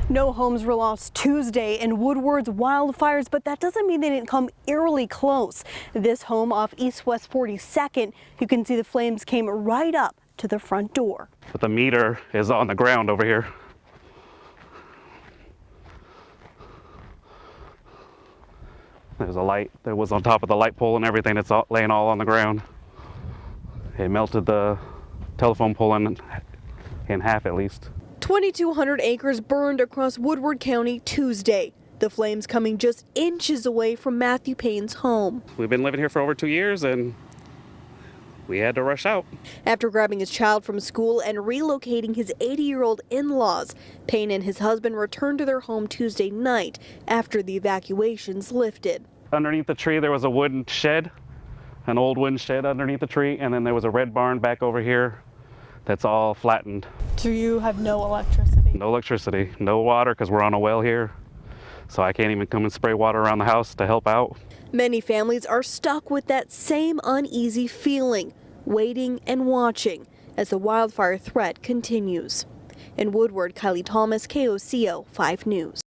No homes were lost Tuesday in Woodward's wildfires, but that doesn't mean they didn't come eerily close. This home off East-West 42nd, you can see the flames came right up to the front door. But the meter is on the ground over here. There's a light that was on top of the light pole and everything. It's laying all on the ground. It melted the telephone pole in half at least. 2,200 acres burned across Woodward County Tuesday. The flames coming just inches away from Matthew Payne's home. We've been living here for over 2 years and we had to rush out. After grabbing his child from school and relocating his 80-year-old in-laws, Payne and his husband returned to their home Tuesday night after the evacuations lifted. Underneath the tree there was a wooden shed, an old wooden shed underneath the tree, and then there was a red barn back over here that's all flattened. So you have no electricity? No electricity, no water because we're on a well here. So I can't even come and spray water around the house to help out. Many families are stuck with that same uneasy feeling, waiting and watching as the wildfire threat continues. In Woodward, Kylie Thomas, KOCO 5 News.